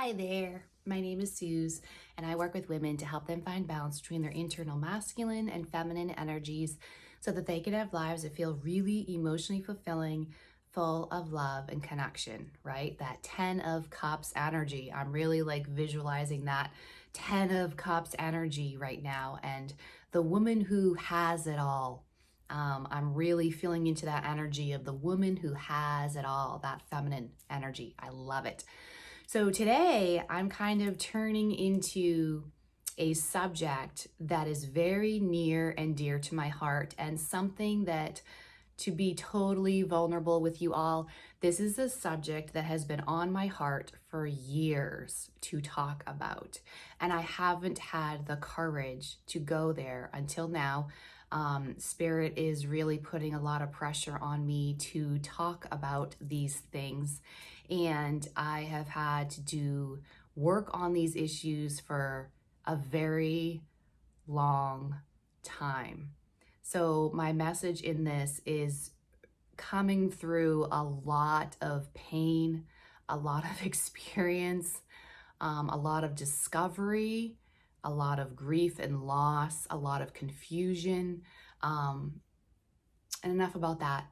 Hi there, my name is Suze, and I work with women to help them find balance between their internal masculine and feminine energies so that they can have lives that feel really emotionally fulfilling, full of love and connection, right? That 10 of Cups energy. I'm really like visualizing that 10 of Cups energy right now, and the woman who has it all. I'm really feeling into that energy of the woman who has it all, that feminine energy. I love it. So today I'm kind of turning into a subject that is very near and dear to my heart, and something that, to be totally vulnerable with you all, this is a subject that has been on my heart for years to talk about. And I haven't had the courage to go there until now. Spirit is really putting a lot of pressure on me to talk about these things. And I have had to do work on these issues for a very long time. So my message in this is coming through a lot of pain, a lot of experience, a lot of discovery, a lot of grief and loss, a lot of confusion, and enough about that.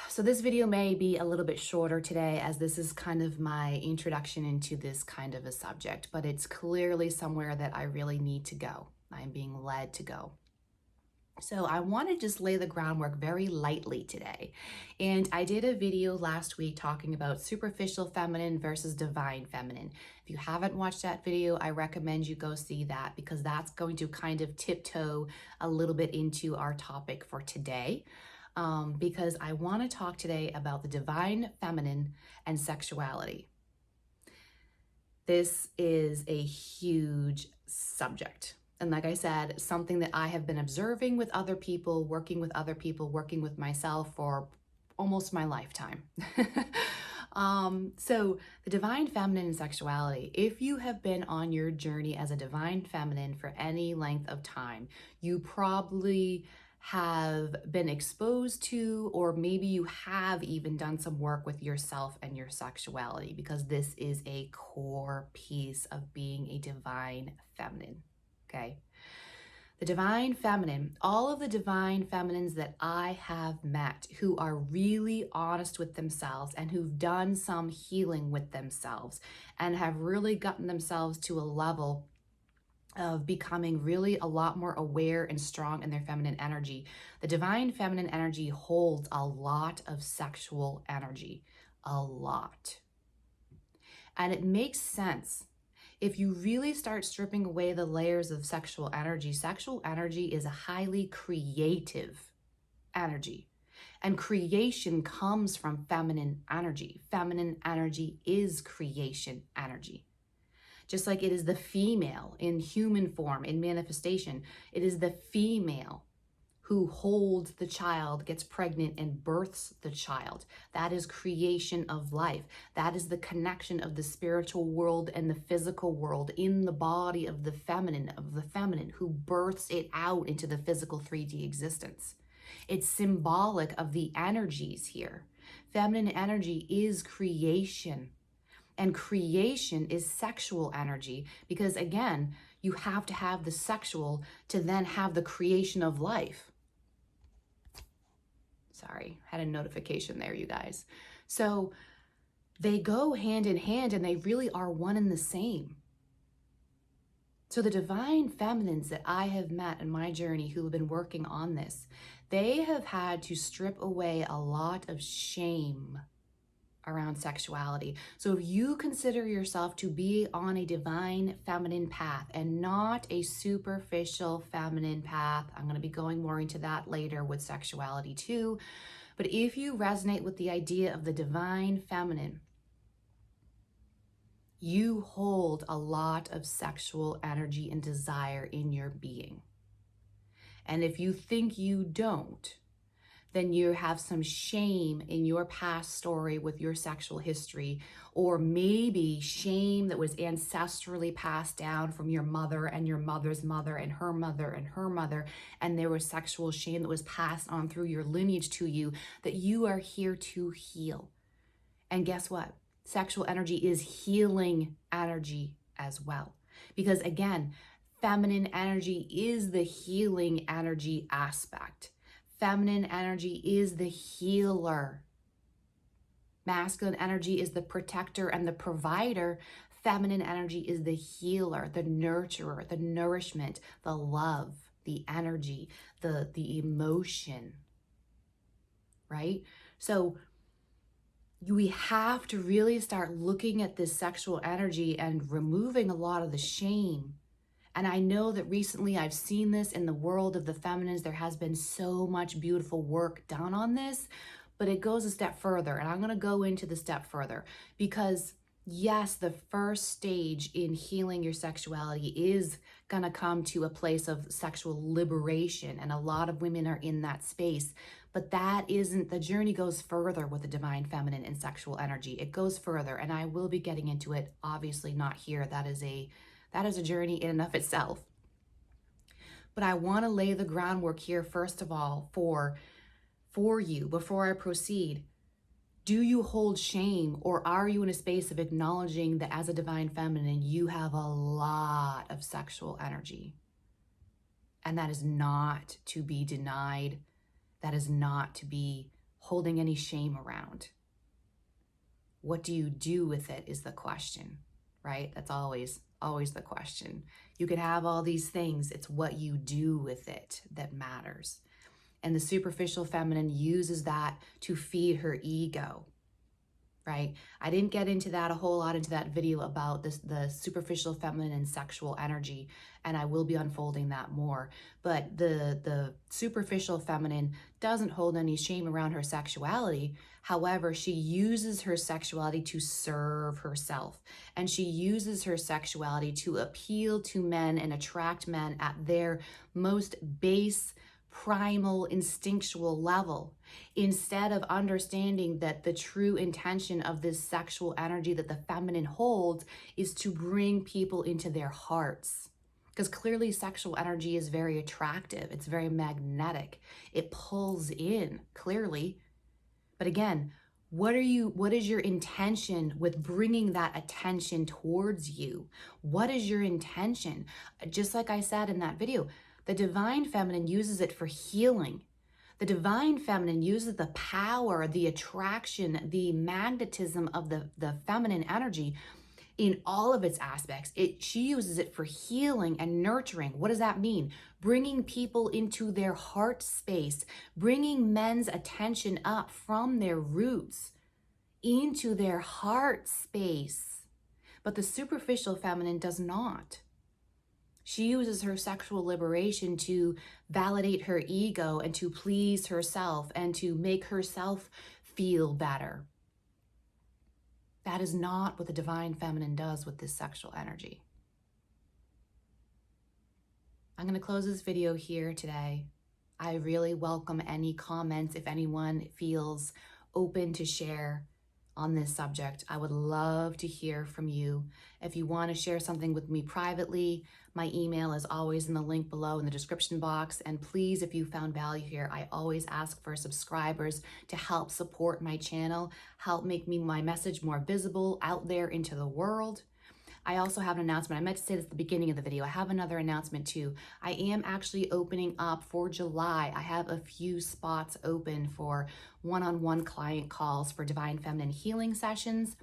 So this video may be a little bit shorter today, as this is kind of my introduction into this kind of a subject, but it's clearly somewhere that I really need to go. I'm being led to go. So I want to just lay the groundwork very lightly today. And I did a video last week talking about superficial feminine versus divine feminine. If you haven't watched that video, I recommend you go see that, because that's going to kind of tiptoe a little bit into our topic for today. Because I want to talk today about the divine feminine and sexuality. This is a huge subject. And like I said, something that I have been observing with other people, working with myself for almost my lifetime. So the divine feminine and sexuality, if you have been on your journey as a divine feminine for any length of time, you probably have been exposed to, or maybe you have even done some work with yourself and your sexuality, because this is a core piece of being a divine feminine. Okay. The divine feminine, all of the divine feminines that I have met who are really honest with themselves and who've done some healing with themselves and have really gotten themselves to a level of becoming really a lot more aware and strong in their feminine energy. The divine feminine energy holds a lot of sexual energy, a lot. And it makes sense. If you really start stripping away the layers of sexual energy is a highly creative energy. And creation comes from feminine energy. Feminine energy is creation energy. Just like it is the female in human form, in manifestation, it is the female who holds the child, gets pregnant, and births the child. That is creation of life. That is the connection of the spiritual world and the physical world in the body of the feminine, who births it out into the physical 3D existence. It's symbolic of the energies here. Feminine energy is creation. And creation is sexual energy, because again, you have to have the sexual to then have the creation of life. Sorry, had a notification there, you guys. So they go hand in hand, and they really are one and the same. So the divine feminines that I have met in my journey who have been working on this, they have had to strip away a lot of shame around sexuality. So if you consider yourself to be on a divine feminine path and not a superficial feminine path, I'm going to be going more into that later with sexuality too, but if you resonate with the idea of the divine feminine, you hold a lot of sexual energy and desire in your being. And if you think you don't, then you have some shame in your past story with your sexual history, or maybe shame that was ancestrally passed down from your mother and your mother's mother and her mother and her mother, and there was sexual shame that was passed on through your lineage to you that you are here to heal. And guess what? sexual energy is healing energy as well. Because again, feminine energy is the healing energy aspect. Feminine energy is the healer. Masculine energy is the protector and the provider. Feminine energy is the healer, the nurturer, the nourishment, the love, the energy, the emotion, right? So we have to really start looking at this sexual energy and removing a lot of the shame. And I know that recently I've seen this in the world of the feminines. There has been so much beautiful work done on this, but it goes a step further. And I'm going to go into the step further because yes, the first stage in healing your sexuality is going to come to a place of sexual liberation. And a lot of women are in that space. But that isn't, the journey goes further with the divine feminine and sexual energy. It goes further. And I will be getting into it, obviously not here. That is a journey in and of itself. But I want to lay the groundwork here, first of all, for you before I proceed. Do you hold shame, or are you in a space of acknowledging that as a divine feminine, you have a lot of sexual energy? And that is not to be denied. That is not to be holding any shame around. What do you do with it is the question, right? That's always the question. You can have all these things. It's what you do with it that matters. And the superficial feminine uses that to feed her ego, right? I didn't get into that a whole lot into that video about this, the superficial feminine and sexual energy, and I will be unfolding that more. But the superficial feminine doesn't hold any shame around her sexuality. However, she uses her sexuality to serve herself, and she uses her sexuality to appeal to men and attract men at their most base, primal, instinctual level, instead of understanding that the true intention of this sexual energy that the feminine holds is to bring people into their hearts. Because clearly sexual energy is very attractive. It's very magnetic. It pulls in, clearly. But again, what is your intention with bringing that attention towards you? What is your intention? Just like I said in that video, the divine feminine uses it for healing. The divine feminine uses the power, the attraction, the magnetism of the feminine energy in all of its aspects. She uses it for healing and nurturing. What does that mean? Bringing people into their heart space, bringing men's attention up from their roots into their heart space. But the superficial feminine does not. She uses her sexual liberation to validate her ego and to please herself and to make herself feel better. That is not what the divine feminine does with this sexual energy. I'm going to close this video here today. I really welcome any comments if anyone feels open to share on this subject. I would love to hear from you. If you want to share something with me privately, my email is always in the link below in the description box. And please, if you found value here, I always ask for subscribers to help support my channel, help make my message more visible out there into the world. I also have an announcement. I meant to say this at the beginning of the video. I have another announcement too. I am actually opening up for July. I have a few spots open for one-on-one client calls for divine feminine healing sessions.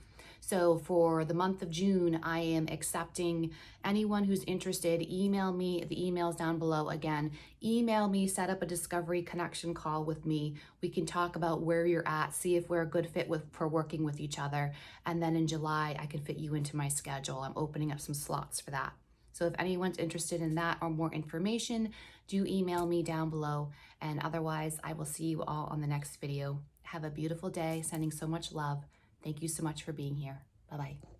So for the month of June, I am accepting anyone who's interested. Email me. The email's down below. Again, email me, set up a discovery connection call with me. We can talk about where you're at, see if we're a good fit for working with each other. And then in July, I can fit you into my schedule. I'm opening up some slots for that. So if anyone's interested in that or more information, do email me down below. And otherwise, I will see you all on the next video. Have a beautiful day. Sending so much love. Thank you so much for being here. Bye-bye.